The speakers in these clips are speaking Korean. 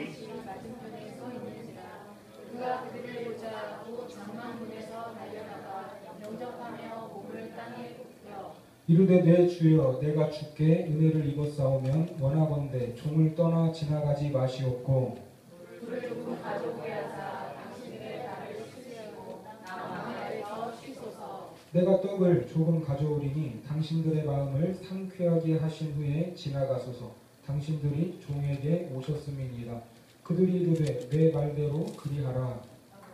대신 맞은편에 서 있는지라. 그가 그들을 보자 곧 장막문에서 달려나가 영접하며 몸을 땅에 굽혀 이르되 내 주여 내가 주께 은혜를 입었사오면 원하건대 종을 떠나 지나가지 마시옵고 불을 두고 가져오게 하사 당신의 발을 씻으시고 나무에서 쉬소서. 내가 떡을 조금 가져오리니 당신들의 마음을 상쾌하게 하신 후에 지나가소서. 당신들이 종에게 오셨음이니이다. 그들이 이르되 내 말대로 그리하라.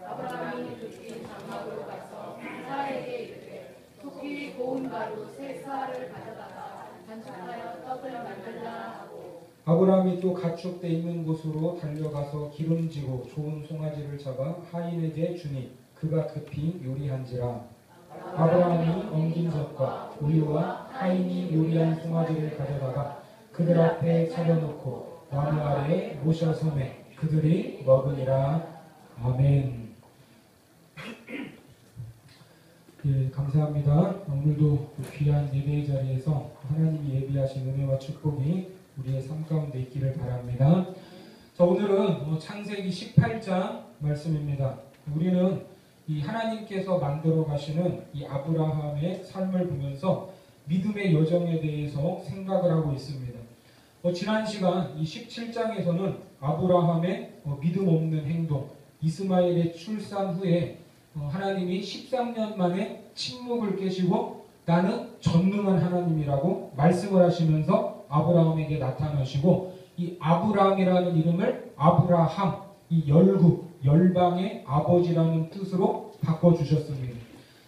아브라함이 급히 장막으로 가서 사라에게 이르되 토끼 고운 가루 세 사알을 가져다가 반죽하여 떡을 만들라 하고 아브라함이 또 가축대 있는 곳으로 달려가서 기름지고 좋은 송아지를 잡아 하인에게 주니 그가 급히 요리한지라. 아브라함이 엉긴 젖과 우유와 하인이 요리한 송아지를 가져다가 그들 앞에 차려놓고 나무 아래에 모셔 섬에 그들이 먹으니라. 아멘. 예, 감사합니다. 오늘도 귀한 예배의 자리에서 하나님이 예비하신 은혜와 축복이 우리의 삶 가운데 있기를 바랍니다. 자, 오늘은 창세기 18장 말씀입니다. 우리는 이 하나님께서 만들어 가시는 이 아브라함의 삶을 보면서 믿음의 여정에 대해서 생각을 하고 있습니다. 지난 시간 이 17장에서는 아브라함의 믿음 없는 행동, 이스마엘의 출산 후에 하나님이 13년 만에 침묵을 깨시고 나는 전능한 하나님이라고 말씀을 하시면서 아브라함에게 나타나시고 이 아브라함이라는 이름을 아브라함, 이 열국, 열방의 아버지라는 뜻으로 바꿔주셨습니다.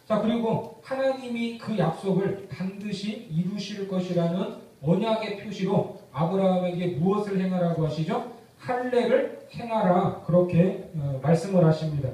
자, 그리고 하나님이 그 약속을 반드시 이루실 것이라는 언약의 표시로 아브라함에게 무엇을 행하라고 하시죠? 할례를 행하라, 그렇게 말씀을 하십니다.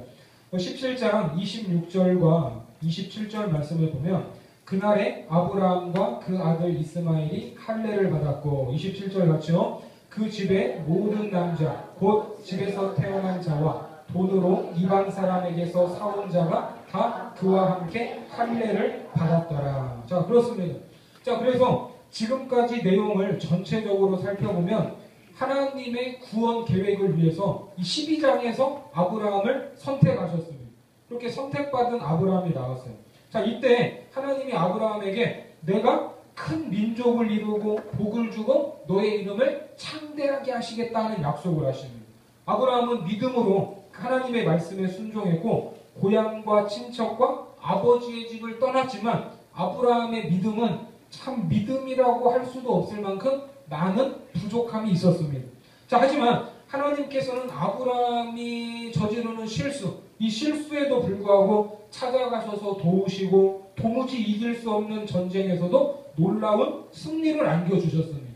17장 26절과 27절 말씀을 보면 그날에 아브라함과 그 아들 이스마엘이 할례를 받았고 27절 같이요. 그 집의 모든 남자 곧 집에서 태어난 자와 돈으로 이방 사람에게서 사온 자가 다 그와 함께 할례를 받았더라. 자, 그렇습니다. 자, 그래서 지금까지 내용을 전체적으로 살펴보면 하나님의 구원 계획을 위해서 이 12장에서 아브라함을 선택하셨습니다. 그렇게 선택받은 아브라함이 나왔어요. 자, 이때 하나님이 아브라함에게 내가 큰 민족을 이루고 복을 주고 너의 이름을 창대하게 하시겠다는 약속을 하십니다. 아브라함은 믿음으로 하나님의 말씀에 순종했고 고향과 친척과 아버지의 집을 떠났지만 아브라함의 믿음은 참 믿음이라고 할 수도 없을 만큼 많은 부족함이 있었습니다. 자, 하지만 하나님께서는 아브라함이 저지르는 실수, 이 실수에도 불구하고 찾아가셔서 도우시고 도무지 이길 수 없는 전쟁에서도 놀라운 승리를 안겨주셨습니다.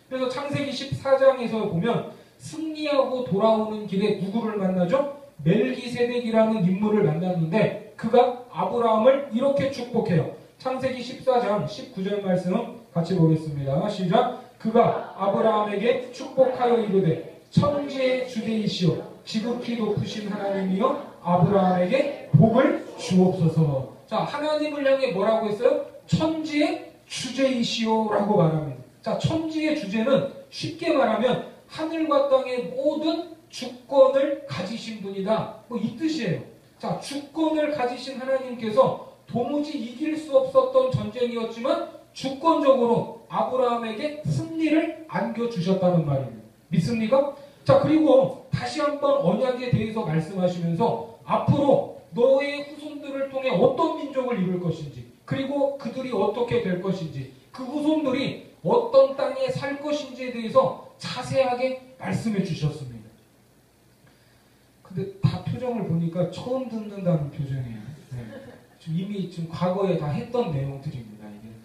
그래서 창세기 14장에서 보면 승리하고 돌아오는 길에 누구를 만나죠? 멜기세덱이라는 인물을 만났는데 그가 아브라함을 이렇게 축복해요. 창세기 14장 19절 말씀 같이 보겠습니다. 시작. 그가 아브라함에게 축복하여 이르되 천지의 주대이시오 지극히 높으신 하나님이여 아브라함에게 복을 주옵소서. 자, 하나님을 향해 뭐라고 했어요? 천지의 주제이시오라고 말합니다. 자, 천지의 주제는 쉽게 말하면 하늘과 땅의 모든 주권을 가지신 분이다. 이 뜻이에요. 자, 주권을 가지신 하나님께서 도무지 이길 수 없었던 전쟁이었지만 주권적으로 아브라함에게 승리를 안겨주셨다는 말입니다. 믿습니까? 자, 그리고 다시 한번 언약에 대해서 말씀하시면서 앞으로 너의 후손들을 통해 어떤 민족을 이룰 것인지 그리고 그들이 어떻게 될 것인지 그 후손들이 어떤 땅에 살 것인지에 대해서 자세하게 말씀해 주셨습니다. 근데 다 표정을 보니까 처음 듣는다는 표정이에요. 네. 이미 지금 과거에 다 했던 내용들입니다.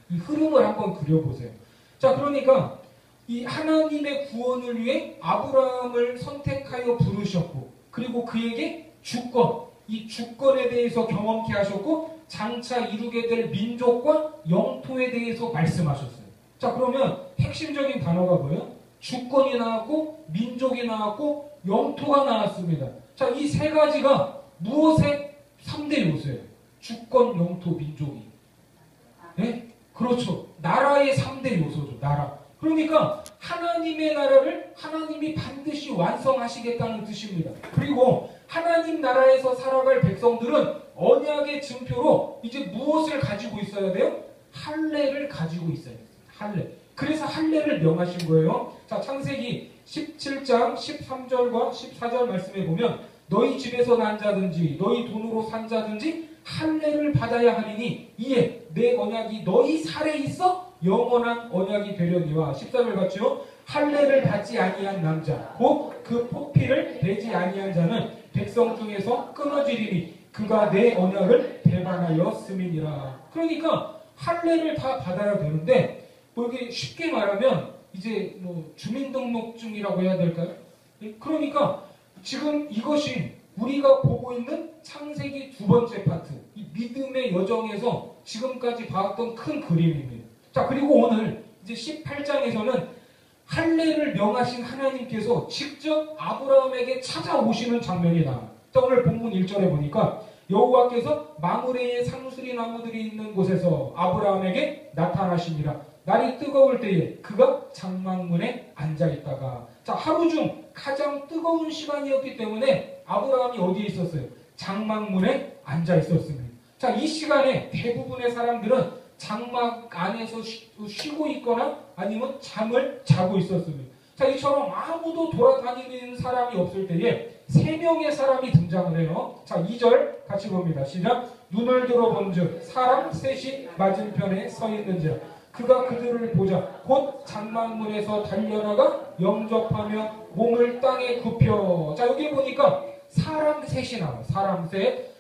이 흐름을 한번 그려보세요. 자, 그러니까 이 하나님의 구원을 위해 아브라함을 선택하여 부르셨고 그리고 그에게 주권, 이 주권에 대해서 경험케 하셨고 장차 이루게 될 민족과 영토에 대해서 말씀하셨어요. 자, 그러면 핵심적인 단어가 뭐예요? 주권이 나왔고 민족이 나왔고 영토가 나왔습니다. 자, 이 세 가지가 무엇의 3대 요소예요? 주권, 영토, 민족이. 네? 그렇죠. 나라의 3대 요소죠. 나라. 그러니까 하나님의 나라를 하나님이 반드시 완성하시겠다는 뜻입니다. 그리고 하나님 나라에서 살아갈 백성들은 언약의 증표로 이제 무엇을 가지고 있어야 돼요? 할례를 가지고 있어야 돼요. 할례. 그래서 할례를 명하신 거예요. 자, 창세기 17장 13절과 14절 말씀에 보면 너희 집에서 난 자든지 너희 돈으로 산 자든지 할례를 받아야 하리니 이에 내 언약이 너희 살에 있어 영원한 언약이 되려니와 14절 같죠? 할례를 받지 아니한 남자 곧 그 포피를 베지 아니한 자는 백성 중에서 끊어지리니 그가 내 언약을 배반하였음이니라. 그러니까 할례를 다 받아야 되는데 뭐 이게 쉽게 말하면 이제 뭐 주민등록증이라고 해야 될까요? 그러니까 지금 이것이 우리가 보고 있는 창세기 두 번째 파트, 이 믿음의 여정에서 지금까지 봐왔던 큰 그림입니다. 자, 그리고 오늘 이제 18장에서는 할례를 명하신 하나님께서 직접 아브라함에게 찾아오시는 장면이 나와요. 자, 오늘 본문 1절에 보니까 여호와께서 마므레의 상수리 나무들이 있는 곳에서 아브라함에게 나타나시니라. 날이 뜨거울 때에 그가 장막문에 앉아있다가, 자, 하루 중 가장 뜨거운 시간이었기 때문에 아브라함이 어디에 있었어요? 장막문에 앉아있었습니다. 자, 이 시간에 대부분의 사람들은 장막 안에서 쉬고 있거나 아니면 잠을 자고 있었습니다. 자, 이처럼 아무도 돌아다니는 사람이 없을 때에 세 명의 사람이 등장을 해요. 자, 2절 같이 봅니다. 시작. 눈을 들어본즉 사람 셋이 맞은편에 서 있는지라. 그가 그들을 보자 곧 장막문에서 달려나가 영접하며 몸을 땅에 굽혀. 자, 여기 보니까 사람 셋이 나와요.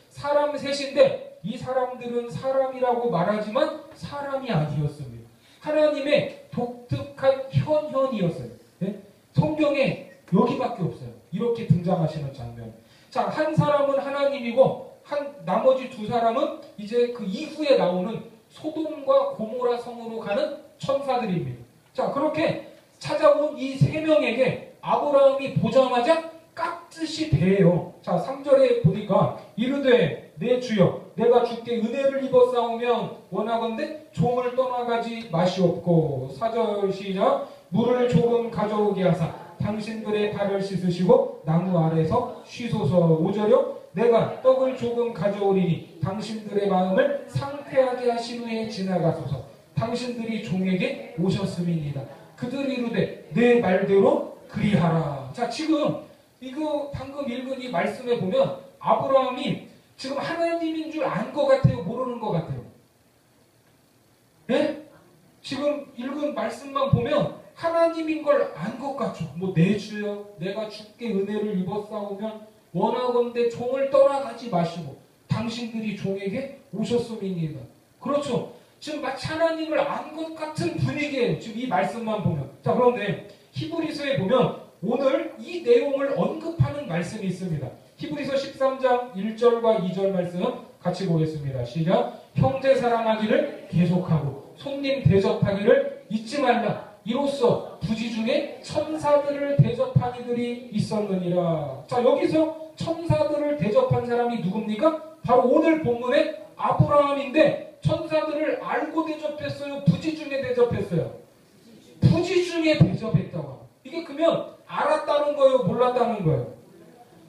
사람 셋인데 이 사람들은 사람이라고 말하지만 사람이 아니었습니다. 하나님의 독특한 현현이었어요. 네? 성경에 여기밖에 없어요. 이렇게 등장하시는 장면. 자, 한 사람은 하나님이고 나머지 두 사람은 이제 그 이후에 나오는 소돔과 고모라 성으로 가는 천사들입니다. 자, 그렇게 찾아온 이 세 명에게 아브라함이 보자마자 깍듯이 대해요. 자, 3절에 보니까 이르되 내 주여 내가 주께 은혜를 입어 싸우면 원하건대 종을 떠나가지 마시옵고. 4절 시작. 물을 조금 가져오게 하사 당신들의 발을 씻으시고 나무 아래서 쉬소서. 5절요. 내가 떡을 조금 가져오리니 당신들의 마음을 상쾌하게 하신 후에 지나가소서. 당신들이 종에게 오셨음이니이다. 그들이 이르되 내 말대로 그리하라. 자, 지금 이거 방금 읽은 이 말씀에 보면 아브라함이 지금 하나님인 줄 안 것 같아요? 모르는 것 같아요? 네? 지금 읽은 말씀만 보면 하나님인 걸 안 것 같죠? 뭐 내 주여 내가 주께 은혜를 입어 싸우면 원하건대 종을 떠나가지 마시고 당신들이 종에게 오셨음이니이다. 그렇죠? 지금 마치 하나님을 안 것 같은 분위기예요. 지금 이 말씀만 보면. 자, 그런데 히브리서에 보면 오늘 이 내용을 언급하는 말씀이 있습니다. 히브리서 13장 1절과 2절 말씀 같이 보겠습니다. 시작. 형제 사랑하기를 계속하고 손님 대접하기를 잊지 말라. 이로써 부지 중에 천사들을 대접한 이들이 있었느니라. 자, 여기서 천사들을 대접한 사람이 누굽니까? 바로 오늘 본문의 아브라함인데 천사들을 알고 대접했어요? 부지 중에 대접했어요? 부지 중에 대접했다고. 이게 그러면 알았다는 거예요? 몰랐다는 거예요?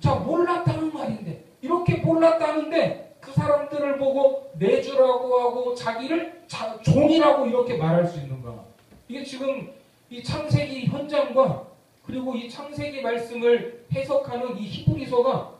자, 몰랐다는 말인데 이렇게 몰랐다는데 그 사람들을 보고 내 주라고 하고 자기를 종이라고 이렇게 말할 수 있는가? 이게 지금 이 창세기 현장과 그리고 이 창세기 말씀을 해석하는 이 히브리서가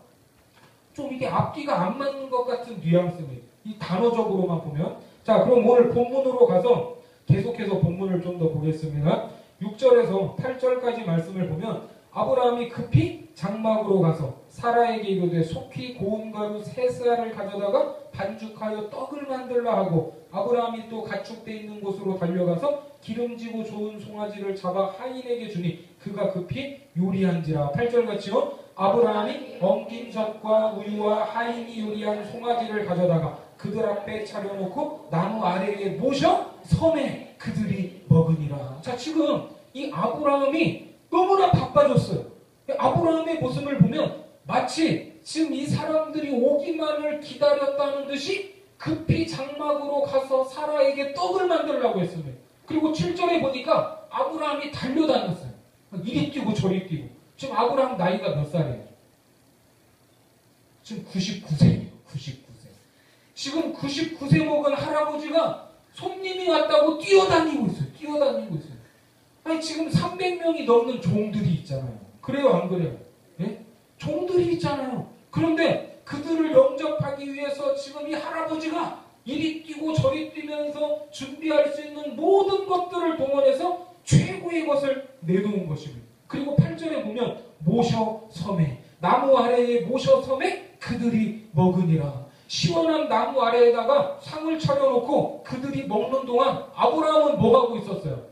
좀 이게 앞뒤가 안 맞는 것 같은 뉘앙스입니다. 이 단어적으로만 보면. 자, 그럼 오늘 본문으로 가서 계속해서 본문을 좀 더 보겠습니다. 6절에서 8절까지 말씀을 보면 아브라함이 급히 장막으로 가서 사라에게 이르되 속히 고운 가루 세 쌀을 가져다가 반죽하여 떡을 만들라 하고 아브라함이 또 가축대 있는 곳으로 달려가서 기름지고 좋은 송아지를 잡아 하인에게 주니 그가 급히 요리한지라. 8절 같이요. 아브라함이 엉킨 젖과 우유와 하인이 요리한 송아지를 가져다가 그들 앞에 차려놓고 나무 아래에 모셔 섬에 그들이 먹으니라. 자, 지금 이 아브라함이 너무나 바빠졌어요. 아브라함의 모습을 보면 마치 지금 이 사람들이 오기만을 기다렸다는 듯이 급히 장막으로 가서 사라에게 떡을 만들려고 했습니다. 그리고 7절에 보니까 아브라함이 달려다녔어요. 이리 뛰고 저리 뛰고. 지금 아브라함 나이가 몇 살이에요? 지금 99세예요. 99세. 지금 99세 먹은 할아버지가 손님이 왔다고 뛰어다니고 있어요. 뛰어다니고 있어요. 아니 지금 300명이 넘는 종들이 있잖아요. 그래요 안 그래요? 예? 종들이 있잖아요. 그런데 그들을 영접하기 위해서 지금 이 할아버지가 이리 뛰고 저리 뛰면서 준비할 수 있는 모든 것들을 동원해서 최고의 것을 내놓은 것입니다. 그리고 8절에 보면 모셔 섬에, 나무 아래에 모셔 섬에 그들이 먹으니라. 시원한 나무 아래에다가 상을 차려놓고 그들이 먹는 동안 아브라함은 뭐 하고 있었어요?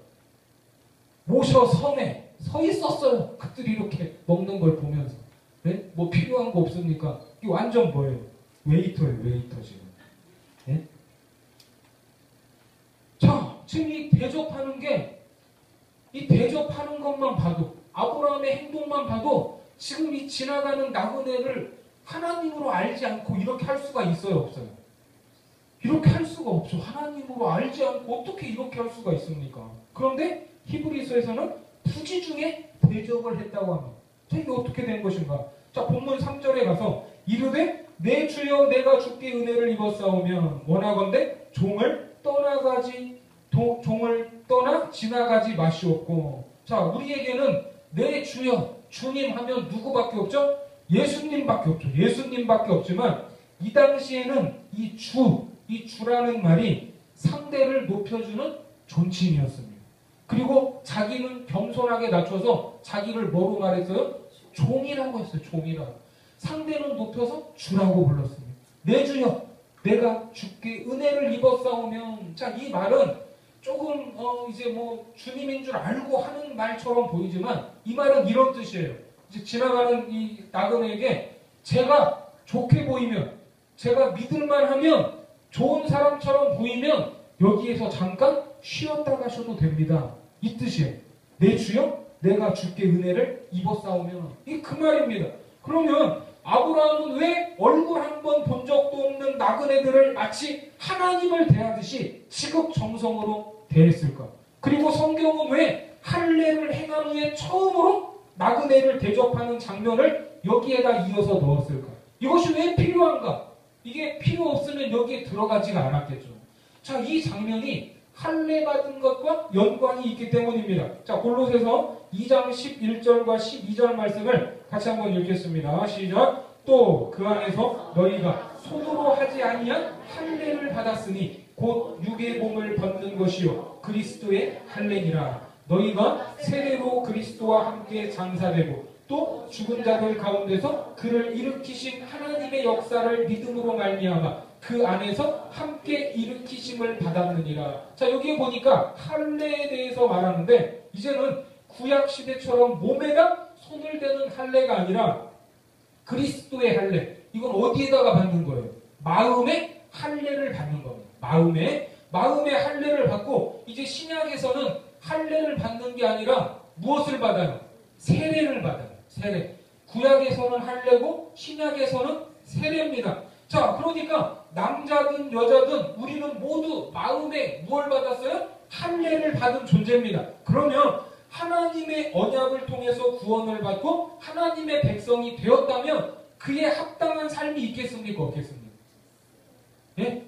모셔 섬에 서 있었어요. 그들이 이렇게 먹는 걸 보면서. 네? 뭐 필요한 거 없습니까? 이게 완전 뭐예요? 웨이터예요. 웨이터 지금. 네? 자, 지금 이 대접하는 게, 이 대접하는 것만 봐도, 아브라함의 행동만 봐도 지금 이 지나가는 나그네를 하나님으로 알지 않고 이렇게 할 수가 있어요, 없어요? 이렇게 할 수가 없죠. 하나님으로 알지 않고 어떻게 이렇게 할 수가 있습니까? 그런데 히브리서에서는 부지 중에 대접을 했다고 합니다. 자, 이게 어떻게 된 것인가? 자, 본문 3절에 가서 이르되 내 주여 내가 주께 은혜를 입었사오면 원하건대 종을 떠나 지나가지 마시옵고. 자, 우리에게는 내 주여, 주님 하면 누구밖에 없죠? 예수님밖에 없죠. 예수님밖에 없지만 이 당시에는 이 주라는 말이 상대를 높여주는 존칭이었습니다. 그리고 자기는 겸손하게 낮춰서 자기를 뭐로 말했어요? 종이라고 했어요. 종이라고. 상대는 높여서 주라고 불렀습니다. 내 주여, 내가 주께 은혜를 입었사오면. 자, 이 말은 조금 이제 뭐 주님인 줄 알고 하는 말처럼 보이지만 이 말은 이런 뜻이에요. 이제 지나가는 이 나그네에게 제가 좋게 보이면, 제가 믿을만하면, 좋은 사람처럼 보이면 여기에서 잠깐 쉬었다 가셔도 됩니다. 이 뜻이에요. 내 주여, 내가 주께 은혜를 입었사오면. 이 그 말입니다. 그러면 아브라함은 왜 얼굴 한 번 본 적도 없는 나그네들을 마치 하나님을 대하듯이 지극정성으로 대했을까? 그리고 성경은 왜 할례를 행한 후에 처음으로 나그네를 대접하는 장면을 여기에다 이어서 넣었을까? 이것이 왜 필요한가? 이게 필요 없으면 여기에 들어가지가 않았겠죠. 자, 이 장면이 할례 받은 것과 연관이 있기 때문입니다. 자, 골로새서 2장 11절과 12절 말씀을 같이 한번 읽겠습니다. 시작. 또 그 안에서 너희가 손으로 하지 아니한 할례를 받았으니 곧 육의 몸을 벗는 것이요 그리스도의 할례니라. 너희가 세례로 그리스도와 함께 장사되고 또 죽은 자들 가운데서 그를 일으키신 하나님의 역사를 믿음으로 말미암아 그 안에서 함께 일으키심을 받았느니라. 자, 여기에 보니까 할례에 대해서 말하는데 이제는 구약 시대처럼 몸에다 손을 대는 할례가 아니라 그리스도의 할례. 이건 어디에다가 받는 거예요? 마음의 할례를 받는 겁니다. 마음의 할례를 받고 이제 신약에서는 할례를 받는 게 아니라 무엇을 받아요? 세례를 받아요. 세례. 구약에서는 할례고 신약에서는 세례입니다. 자, 그러니까 남자든 여자든 우리는 모두 마음에 무엇을 받았어요? 할례를 받은 존재입니다. 그러면 하나님의 언약을 통해서 구원을 받고 하나님의 백성이 되었다면 그에 합당한 삶이 있겠습니까? 없겠습니까? 예?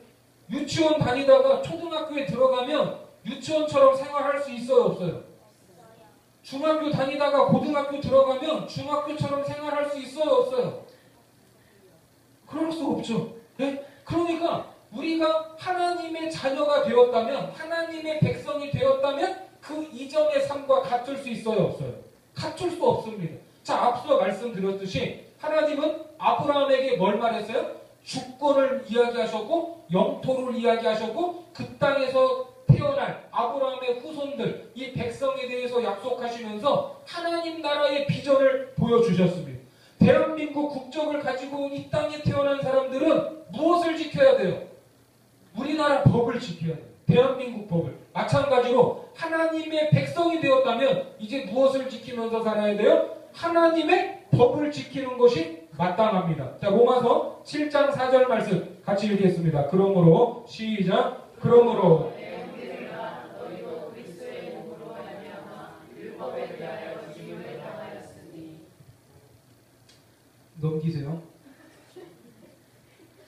유치원 다니다가 초등학교에 들어가면 유치원처럼 생활할 수 있어요? 없어요? 중학교 다니다가 고등학교 들어가면 중학교처럼 생활할 수 있어요? 없어요? 그럴 수 없죠. 예? 그러니까 우리가 하나님의 자녀가 되었다면, 하나님의 백성이 되었다면 그 이전의 삶과 같을 수 있어요? 없어요? 같을 수 없습니다. 자, 앞서 말씀드렸듯이 하나님은 아브라함에게 뭘 말했어요? 주권을 이야기하셨고 영토를 이야기하셨고 그 땅에서 태어날 아브라함의 후손들, 이 백성에 대해서 약속하시면서 하나님 나라의 비전을 보여주셨습니다. 대한민국 국적을 가지고 이 땅에 태어난 사람들은 무엇을 지켜야 돼요? 우리나라 법을 지켜야 돼요. 대한민국 법을. 마찬가지로 하나님의 백성이 되었다면 이제 무엇을 지키면서 살아야 돼요? 하나님의 법을 지키는 것이 마땅합니다. 자, 로마서 7장 4절 말씀 같이 읽겠습니다. 그러므로 시작. 그러므로 넘기세요.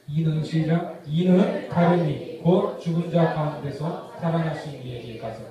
이는 시작. 이는 다름이 곧 죽은 자 가운데서 살아나신 이에게 가서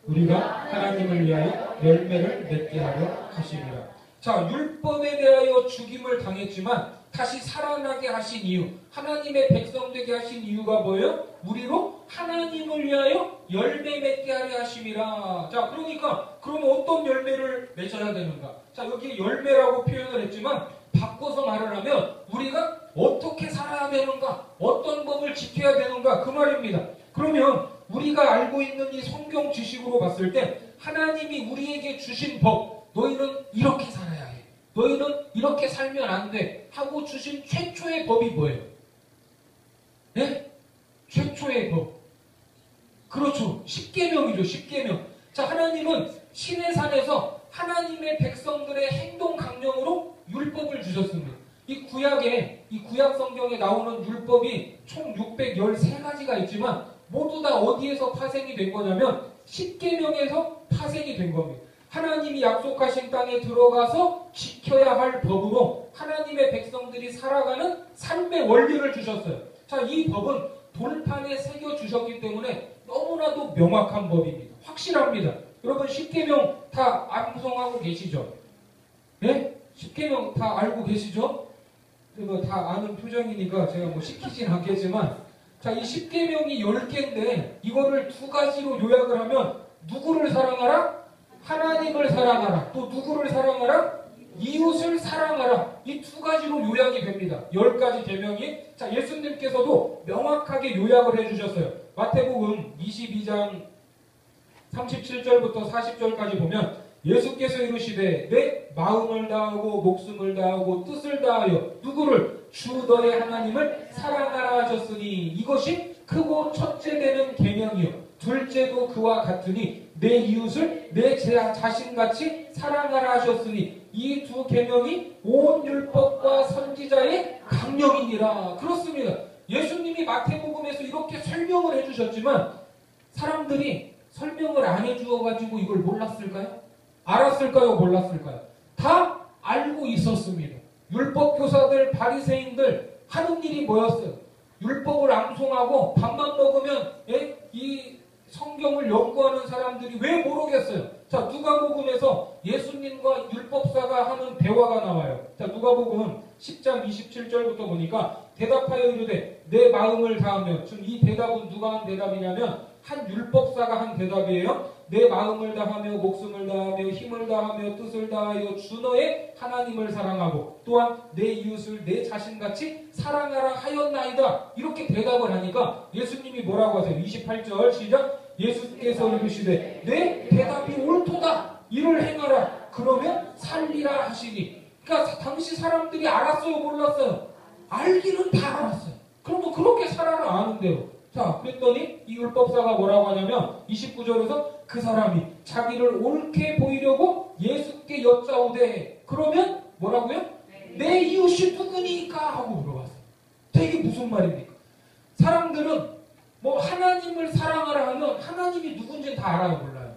우리가 하나님을 위하여 열매를 맺게 하려 하심이라. 자, 율법에 대하여 죽임을 당했지만 다시 살아나게 하신 이유, 하나님의 백성 되게 하신 이유가 뭐예요? 우리로 하나님을 위하여 열매 맺게 하려 하심이라. 자, 그러니까 그러면 어떤 열매를 맺어야 되는가? 자, 여기 열매라고 표현을 했지만 바꿔서 말을 하면 우리가 어떻게 살아야 되는가? 어떤 법을 지켜야 되는가? 그 말입니다. 그러면 우리가 알고 있는 이 성경 지식으로 봤을 때 하나님이 우리에게 주신 법, 너희는 이렇게 살아야 해. 너희는 이렇게 살면 안 돼. 하고 주신 최초의 법이 뭐예요? 네? 최초의 법. 그렇죠. 십계명이죠. 십계명. 자, 하나님은 신의 산에서 하나님의 백성들의 행동 강령으로 율법을 주셨습니다. 이 구약 성경에 나오는 율법이 총 613가지가 있지만 모두 다 어디에서 파생이 된 거냐면 십계명에서 파생이 된 겁니다. 하나님이 약속하신 땅에 들어가서 지켜야 할 법으로 하나님의 백성들이 살아가는 삶의 원리를 주셨어요. 자, 이 법은 돌판에 새겨주셨기 때문에 너무나도 명확한 법입니다. 확실합니다. 여러분 십계명 다 암송하고 계시죠? 네? 십계명 다 알고 계시죠? 이거 다 아는 표정이니까 제가 뭐 시키진 않겠지만, 자, 이 십계명이 10개인데 이거를 두 가지로 요약을 하면 누구를 사랑하라? 하나님을 사랑하라. 또 누구를 사랑하라? 이웃을 사랑하라. 이 두 가지로 요약이 됩니다. 10가지 계명이. 자, 예수님께서도 명확하게 요약을 해주셨어요. 마태복음 22장 37절부터 40절까지 보면 예수께서 이르시되 내 마음을 다하고 목숨을 다하고 뜻을 다하여 누구를? 주 너의 하나님을 사랑하라 하셨으니 이것이 크고 첫째 되는 계명이요 둘째도 그와 같으니 내 이웃을 내 자신같이 사랑하라 하셨으니 이 두 계명이 온 율법과 선지자의 강령이니라. 그렇습니다. 예수님이 마태복음에서 이렇게 설명을 해주셨지만 사람들이 설명을 안 해주어가지고 이걸 몰랐을까요? 알았을까요? 몰랐을까요? 다 알고 있었습니다. 율법 교사들, 바리새인들 하는 일이 뭐였어요? 율법을 암송하고 밥만 먹으면 이 성경을 연구하는 사람들이 왜 모르겠어요? 자, 누가복음에서 예수님과 율법사가 하는 대화가 나와요. 자, 누가복음 10장 27절부터 보니까 대답하여 이르되 내 마음을 다하며, 지금 이 대답은 누가 한 대답이냐면 한 율법사가 한 대답이에요. 내 마음을 다하며 목숨을 다하며 힘을 다하며 뜻을 다하여 주 너의 하나님을 사랑하고 또한 내 이웃을 내 자신같이 사랑하라 하였나이다. 이렇게 대답을 하니까 예수님이 뭐라고 하세요? 28절 시작. 예수께서 이르시되 내 대답이 옳도다. 이를 행하라. 그러면 살리라 하시니. 그러니까 당시 사람들이 알았어요? 몰랐어요? 알기는 다 알았어요. 그러면 그렇게 살아라 아는 대로. 자, 그랬더니 이 율법사가 뭐라고 하냐면 29절에서 그 사람이 자기를 옳게 보이려고 예수께 여짜오되 그러면 뭐라고요? 내 이웃이 누구니까? 하고 물어봤어요. 자, 이게 무슨 말입니까? 사람들은 뭐 하나님을 사랑하라 하면 하나님이 누군지는 다 알아요? 몰라요?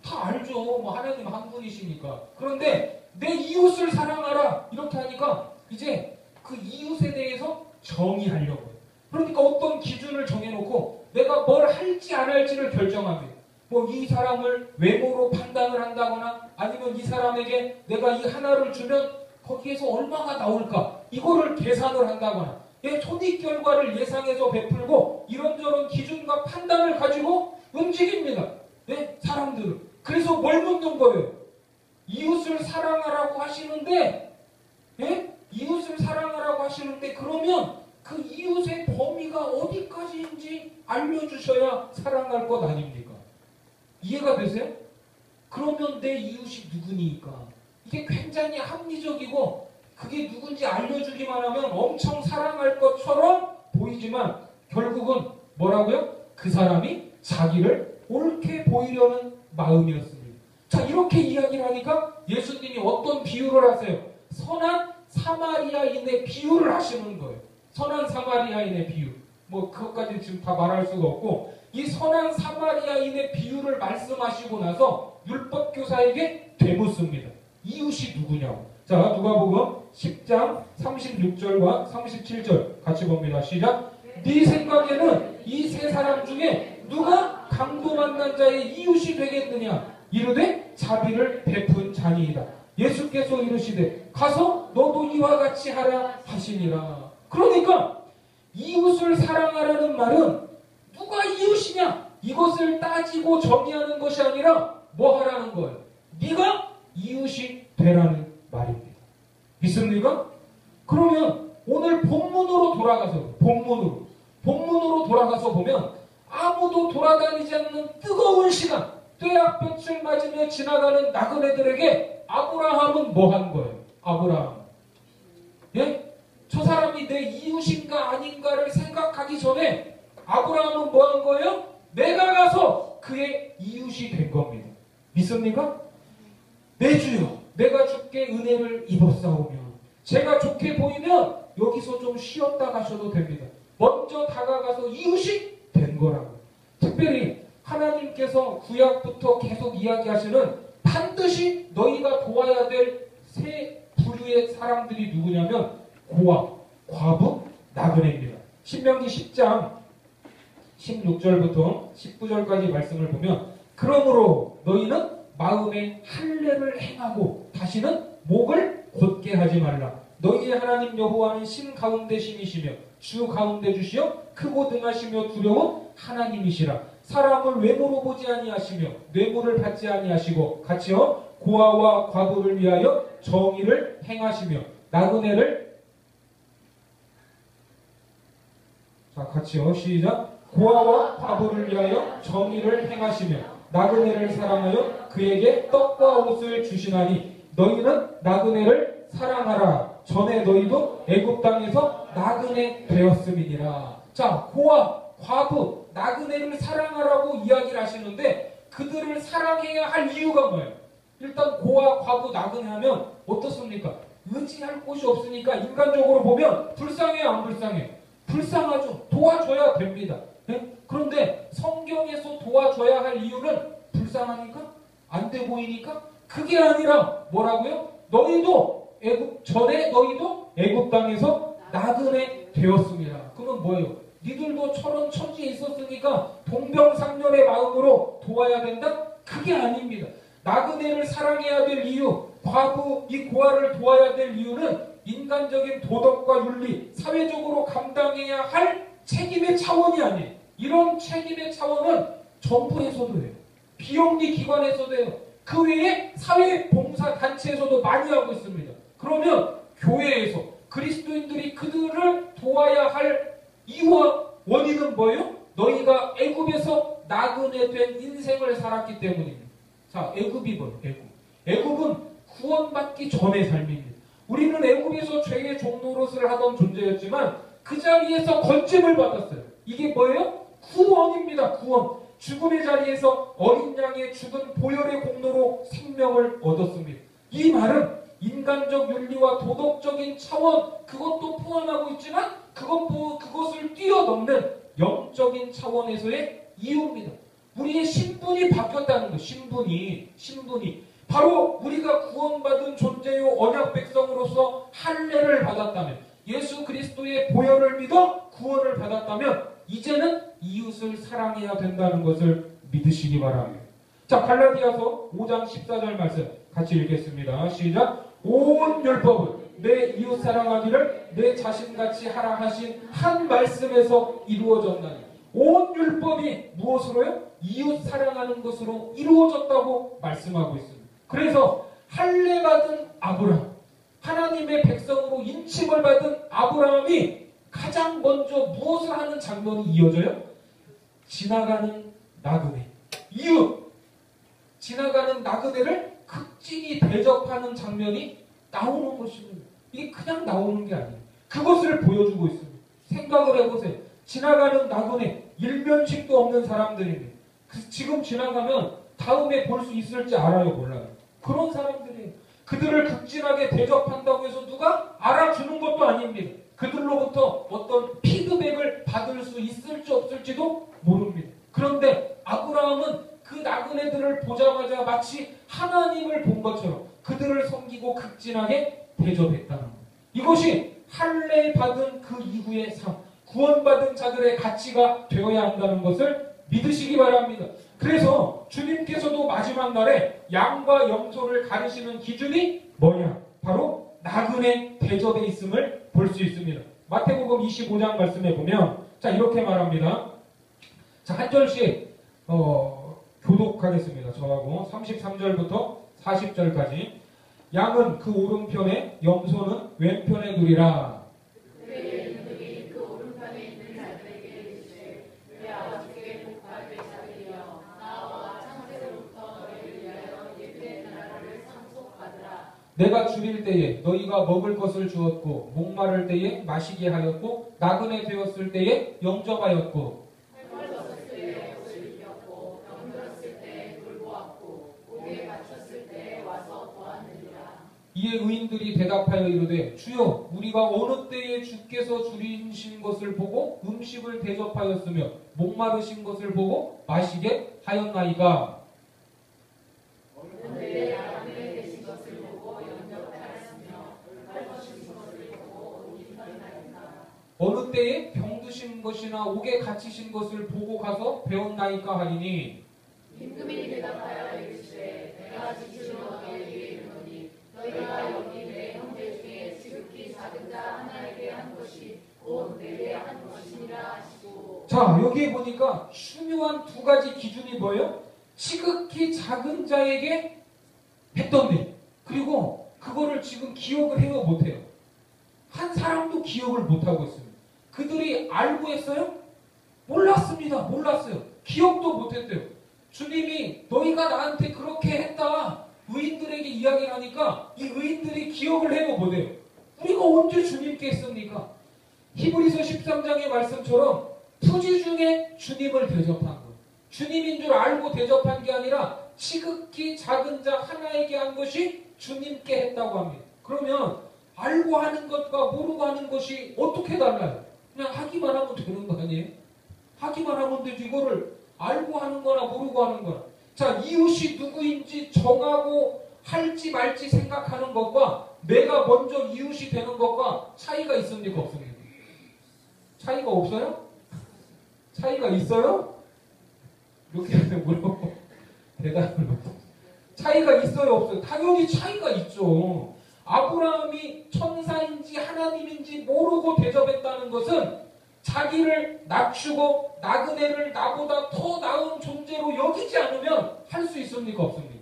다 알죠. 뭐 하나님 한 분이시니까. 그런데 내 이웃을 사랑하라 이렇게 하니까 이제 그 이웃에 대해서 정의하려고 해요. 그러니까 어떤 기준을 정해놓고 내가 뭘 할지 안 할지를 결정합니다. 뭐 이 사람을 외모로 판단을 한다거나 아니면 이 사람에게 내가 이 하나를 주면 거기에서 얼마가 나올까 이거를 계산을 한다거나 손익 결과를 예상해서 베풀고 이런저런 기준과 판단을 가지고 움직입니다. 사람들은. 그래서 뭘 묻는 거예요? 이웃을 사랑하라고 하시는데 이웃을 사랑하라고 하시는데 그러면 그 이웃의 범위가 어디까지인지 알려주셔야 사랑할 것 아닙니까? 이해가 되세요? 그러면 내 이웃이 누구니까? 이게 굉장히 합리적이고 그게 누군지 알려주기만 하면 엄청 사랑할 것처럼 보이지만 결국은 뭐라고요? 그 사람이 자기를 옳게 보이려는 마음이었습니다. 자, 이렇게 이야기를 하니까 예수님이 어떤 비유를 하세요? 선한 사마리아인의 비유를 하시는 거예요. 선한 사마리아인의 비유. 뭐 그것까지 지금 다 말할 수가 없고 이 선한 사마리아인의 비유를 말씀하시고 나서 율법교사에게 되묻습니다. 이웃이 누구냐고. 자, 누가복음 10장 36절과 37절 같이 봅니다. 시작. 네 생각에는 이 세 사람 중에 누가 강도 만난 자의 이웃이 되겠느냐? 이르되 자비를 베푼 자니이다. 예수께서 이르시되 가서 너도 이와 같이 하라 하시니라. 그러니까 이웃을 사랑하라는 말은 누가 이웃이냐? 이것을 따지고 정의하는 것이 아니라 뭐 하라는 거예요? 네가 이웃이 되라는 말입니다. 믿습니까? 그러면 오늘 본문으로 돌아가서 보면 아무도 돌아다니지 않는 뜨거운 시간, 떼약볕을 맞으며 지나가는 나그네들에게 아브라함은 뭐 한 거예요? 아브라함. 예? 저 사람이 내 이웃인가 아닌가를 생각하기 전에 아브라함은 뭐 한 거예요? 내가 가서 그의 이웃이 된 겁니다. 믿습니까? 내 주여, 내가 주께 은혜를 입었사오며 제가 좋게 보이면 여기서 좀 쉬었다 가셔도 됩니다. 먼저 다가가서 이웃이 된 거라고. 특별히 하나님께서 구약부터 계속 이야기하시는 반드시 너희가 도와야 될 세 부류의 사람들이 누구냐면 고아, 과부, 나그네입니다. 신명기 10장 16절부터 19절까지 말씀을 보면 그러므로 너희는 마음에 할례를 행하고 다시는 목을 곧게 하지 말라. 너희의 하나님 여호와는 신 가운데 신이시며 주 가운데 주시어 크고 등하시며 두려운 하나님이시라. 사람을 외모로 보지 아니하시며 뇌물을 받지 아니하시고 같이요 고아와 과부를 위하여 정의를 행하시며 나그네를 자 같이요 시작. 고아와 과부를 위하여 정의를 행하시며 나그네를 사랑하여 그에게 떡과 옷을 주시나니 너희는 나그네를 사랑하라. 전에 너희도 애굽 땅에서 나그네 되었음이니라. 자, 고아, 과부, 나그네를 사랑하라고 이야기를 하시는데 그들을 사랑해야 할 이유가 뭐예요? 일단 고아, 과부, 나그네 하면 어떻습니까? 의지할 곳이 없으니까 인간적으로 보면 불쌍해요, 안 불쌍해요? 불쌍하죠. 도와줘야 됩니다. 네? 그런데 성경에서 도와줘야 할 이유는 불쌍하니까? 안 돼 보이니까? 그게 아니라 뭐라고요? 너희도 애굽 땅에서 나그네 되었습니다. 그러면 뭐예요? 니들도 저런 처지에 있었으니까 동병상련의 마음으로 도와야 된다? 그게 아닙니다. 나그네를 사랑해야 될 이유, 과부, 이 고아를 도와야 될 이유는 인간적인 도덕과 윤리, 사회적으로 감당해야 할 책임의 차원이 아니에요. 이런 책임의 차원은 정부에서도 해요. 비영리 기관에서도 해요. 그 외에 사회봉사단체에서도 많이 하고 있습니다. 그러면 교회에서 그리스도인들이 그들을 도와야 할 이유와 원인은 뭐예요? 너희가 애굽에서 나그네 된 인생을 살았기 때문입니다. 자, 애굽이 뭐예요? 애굽은 구원받기 전의 삶입니다. 우리는 애굽에서 죄의 종노릇을 하던 존재였지만 그 자리에서 건짐을 받았어요. 이게 뭐예요? 구원입니다. 구원. 죽음의 자리에서 어린 양의 죽은 보혈의 공로로 생명을 얻었습니다. 이 말은 인간적 윤리와 도덕적인 차원 그것도 포함하고 있지만 그것을 뛰어넘는 영적인 차원에서의 이유입니다. 우리의 신분이 바뀌었다는 것. 신분이 바로 우리가 구원받은 존재요 언약 백성으로서 할례를 받았다면 예수 그리스도의 보혈을 믿어 구원을 받았다면 이제는 이웃을 사랑해야 된다는 것을 믿으시기 바랍니다. 자, 갈라디아서 5장 14절 말씀 같이 읽겠습니다. 시작. 온 율법은 내 이웃 사랑하기를 내 자신같이 하라 하신 한 말씀에서 이루어졌나니 온 율법이 무엇으로요? 이웃 사랑하는 것으로 이루어졌다고 말씀하고 있습니다. 그래서 할례 받은 아브라함, 하나님의 백성으로 인침을 받은 아브라함이 가장 먼저 무엇을 하는 장면이 이어져요? 지나가는 나그네, 이웃, 지나가는 나그네를 극진히 대접하는 장면이 나오는 것입니다. 이게 그냥 나오는 게 아니에요. 그것을 보여주고 있습니다. 생각을 해보세요. 지나가는 나그네, 일면식도 없는 사람들입니다. 지금 지나가면 다음에 볼 수 있을지 알아요, 몰라요? 그런 사람들이에요. 그들을 극진하게 대접한다고 해서 누가 알아주는 것도 아닙니다. 그들로부터 어떤 피드백을 받을 수 있을지 없을지도 모릅니다. 그런데 아브라함은 그 나그네들을 보자마자 마치 하나님을 본 것처럼 그들을 섬기고 극진하게 대접했다는 것. 이것이 할례 받은 그 이후의 삶, 구원받은 자들의 가치가 되어야 한다는 것을 믿으시기 바랍니다. 그래서 주님께서도 마지막 날에 양과 염소를 가르시는 기준이 뭐냐? 바로 나그네 대접에 있음을 볼 수 있습니다. 마태복음 25장 말씀에 보면 자 이렇게 말합니다. 자, 한 절씩 교독하겠습니다. 저하고 33절부터 40절까지. 양은 그 오른편에, 염소는 왼편에 두리라. 그의 이름이 그 오른편에 있는 자들에게 이르시되 내 아버지께 복받을 자들이여 나와 창세로부터 너희를 위하여 예비된 나라를 상속받으라. 내가 줄일 때에 너희가 먹을 것을 주었고 목마를 때에 마시게 하였고 나그네 되었을 때에 영접하였고 헐벗었을 때에 옷을 입혔고 병들었을 때에 돌보았고 옥에 갇혔을 때에 와서 보았느니라. 이에 의인들이 대답하여 이르되 주여 우리가 어느 때에 주께서 줄이신 것을 보고 음식을 대접하였으며 목마르신 것을 보고 마시게 하였나이까. 어느 때에 나그네 되신 것을 보고 영접하였으며 헐벗으신 것을 보고 옷 입혔나이까. 어느 때에 병드신 것이나 옥에 갇히신 것을 보고 가서 배웠나이까 하리니. 임금이 대답하여 이르시되 내가 진실로 너희에게 이르노니 너희가 여기 내 형제 중에 지극히 작은 자 하나에게 한 것이 곧 내게 한 것이니라 하시고. 자, 여기에 보니까 중요한 두 가지 기준이 뭐예요? 지극히 작은 자에게 했던 일, 그리고 그거를 지금 기억을 해요, 못해요? 한 사람도 기억을 못하고 있습니다. 그들이 알고 했어요? 몰랐습니다. 몰랐어요. 기억도 못했대요. 주님이 너희가 나한테 그렇게 했다 의인들에게 이야기를 하니까 이 의인들이 기억을 해요, 못해요? 우리가 언제 주님께 했습니까? 히브리서 13장의 말씀처럼 부지 중에 주님을 대접한 것, 주님인 줄 알고 대접한 게 아니라 지극히 작은 자 하나에게 한 것이 주님께 했다고 합니다. 그러면 알고 하는 것과 모르고 하는 것이 어떻게 달라요? 그냥 하기만 하면 되는 거 아니에요? 하기만 하면 되지 이거를 알고 하는 거나 모르고 하는 거나. 자, 이웃이 누구인지 정하고 할지 말지 생각하는 것과 내가 먼저 이웃이 되는 것과 차이가 있습니까? 없습니까? 차이가 없어요? 차이가 있어요? 이렇게 물어보고 대답을 못해요. 차이가 있어요? 없어요? 당연히 차이가 있죠. 아브라함이 천사인지 하나님인지 모르고 대접했다는 것은 자기를 낮추고 나그네를 나보다 더 나은 존재로 여기지 않으면 할 수 있습니까? 없습니까?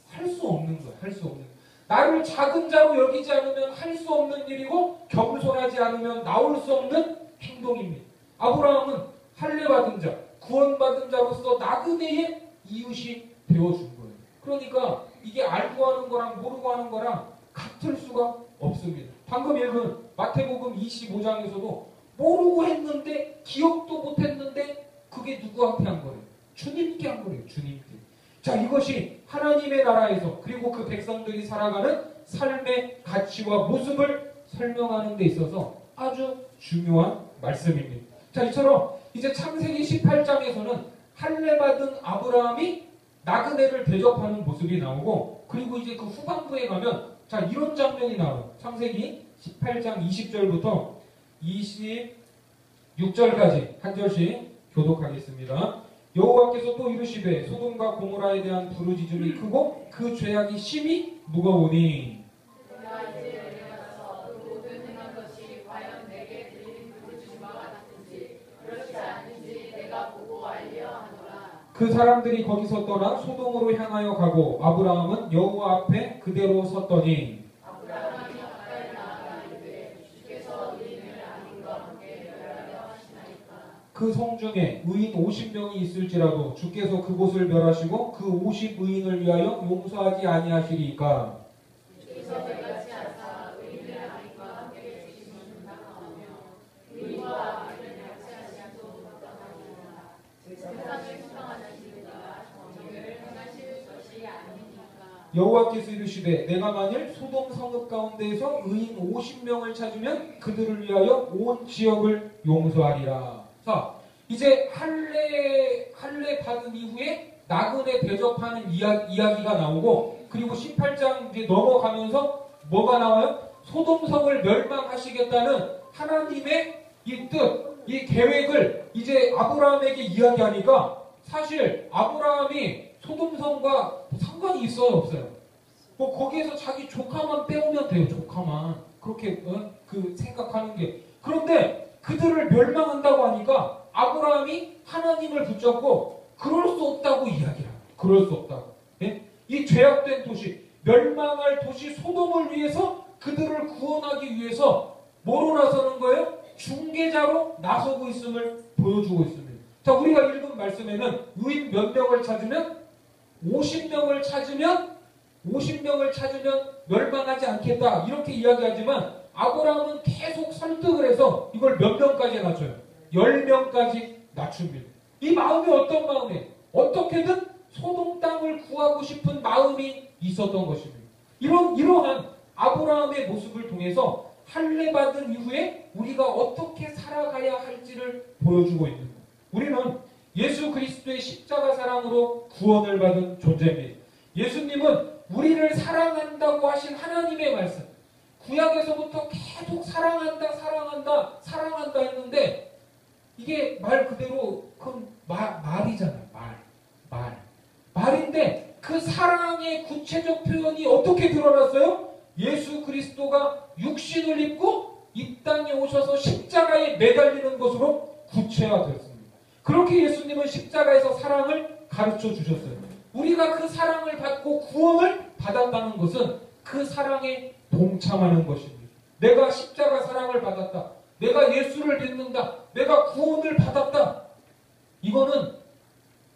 할 수 없는 거야. 할 수 없는 거야. 나를 작은 자로 여기지 않으면 할 수 없는 일이고 겸손하지 않으면 나올 수 없는 행동입니다. 아브라함은 할례받은 자, 구원받은 자로서 나그네의 이웃이 되어준 거예요. 그러니까 이게 알고 하는 거랑 모르고 하는 거랑 같을 수가 없습니다. 방금 읽은 마태복음 25장에서도 모르고 했는데 기억도 못했는데 그게 누구한테 한 거예요? 주님께 한 거예요. 주님께. 자, 이것이 하나님의 나라에서 그리고 그 백성들이 살아가는 삶의 가치와 모습을 설명하는 데 있어서 아주 중요한 말씀입니다. 자, 이처럼 이제 창세기 18장에서는 할례받은 아브라함이 나그네를 대접하는 모습이 나오고, 그리고 이제 그 후반부에 가면 자, 이런 장면이 나와요. 창세기 18장 20절부터 26절까지 한 절씩 교독하겠습니다. 여호와께서 또 이르시되 소돔과 고모라에 대한 부르짖음이 크고 그 죄악이 심히 무거우니 내가 이제 내려가서 그 모든 행한 것이 과연 내게 들리는 부르짖음과 같은지 그렇지 않은지 내가 보고 알려 하노라. 그 사람들이 거기서 떠나 소돔으로 향하여 가고 아브라함은 여호와 앞에 그대로 섰더니 아브라함이 가까이 나아가 이르되 주께서 의인을 악인과 함께 멸하려 하시나이까. 그 성 중에 의인 50명이 있을지라도 주께서 그곳을 멸하시고 그 50의인을 위하여 용서하지 아니하시리이까. 주께서 배같이 하사 의인을 악인과 함께 주시면 감사하며 의인과 악인을 같이 하시도 마땅하니라. 세상을 수상하시니가 정의를 행하실 것이 아니니까. 여호와께서 이르시되 내가 만일 소돔 성읍 가운데에서 의인 50명을 찾으면 그들을 위하여 온 지역을 용서하리라. 자, 이제 할례 받은 이후에 나그네 대접하는 이야기가 나오고, 그리고 18장 이제 넘어가면서 뭐가 나와요? 소돔성을 멸망하시겠다는 하나님의 이 뜻, 이 계획을 이제 아브라함에게 이야기하니까 사실 아브라함이 소돔성과 상관이 있어요, 없어요? 뭐 거기에서 자기 조카만 빼오면 돼요, 조카만. 그렇게 그 생각하는 게. 그런데 그들을 멸망한다고 하니까 아브라함이 하나님을 붙잡고 그럴 수 없다고 이야기합니다. 그럴 수 없다고. 예? 이 죄악된 도시, 멸망할 도시 소돔을 위해서 그들을 구원하기 위해서 뭐로 나서는 거예요? 중개자로 나서고 있음을 보여주고 있습니다. 자, 우리가 읽은 말씀에는 의인 몇 명을 찾으면 50명을 찾으면 멸망하지 않겠다 이렇게 이야기하지만 아브라함은 계속 설득을 해서 이걸 몇 명까지 낮춰요? 10명까지 낮춥니다. 이 마음이 어떤 마음이에요? 어떻게든 소돔 땅을 구하고 싶은 마음이 있었던 것입니다. 이러한 아브라함의 모습을 통해서 할례받은 이후에 우리가 어떻게 살아가야 할지를 보여주고 있는 거예요. 우리는 예수 그리스도의 십자가 사랑으로 구원을 받은 존재입니다. 예수님은 우리를 사랑한다고 하신 하나님의 말씀, 구약에서부터 계속 사랑한다 했는데 이게 말 그대로 그건 말이잖아요. 말인데 그 사랑의 구체적 표현이 어떻게 드러났어요? 예수 그리스도가 육신을 입고 이 땅에 오셔서 십자가에 매달리는 것으로 구체화되었습니다. 그렇게 예수님은 십자가에서 사랑을 가르쳐 주셨어요. 우리가 그 사랑을 받고 구원을 받았다는 것은 그 사랑에 동참하는 것입니다. 내가 십자가 사랑을 받았다. 내가 예수를 믿는다. 내가 구원을 받았다. 이거는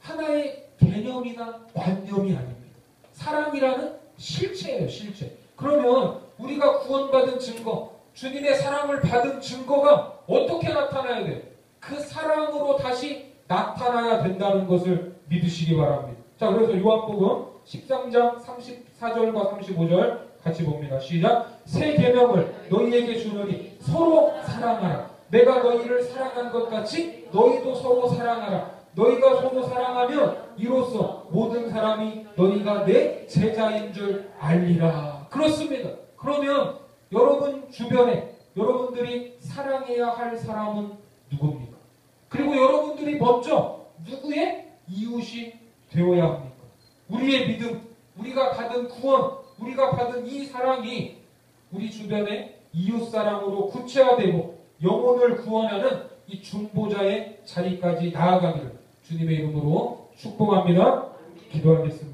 하나의 개념이나 관념이 아닙니다. 사랑이라는 실체예요, 실체. 그러면 우리가 구원받은 증거, 주님의 사랑을 받은 증거가 어떻게 나타나야 돼요? 그 사랑으로 다시 나타나야 된다는 것을 믿으시기 바랍니다. 자, 그래서 요한복음 13장 34절과 35절 같이 봅니다. 시작. 새 계명을 너희에게 주노니 서로 사랑하라. 내가 너희를 사랑한 것 같이 너희도 서로 사랑하라. 너희가 서로 사랑하면 이로써 모든 사람이 너희가 내 제자인 줄 알리라. 그렇습니다. 그러면 여러분 주변에 여러분들이 사랑해야 할 사람은 누굽니까? 그리고 여러분들이 먼저 누구의 이웃이 되어야 합니까? 우리의 믿음, 우리가 받은 구원, 우리가 받은 이 사랑이 우리 주변의 이웃 사랑으로 구체화되고 영혼을 구원하는 이 중보자의 자리까지 나아가기를 주님의 이름으로 축복합니다. 기도하겠습니다.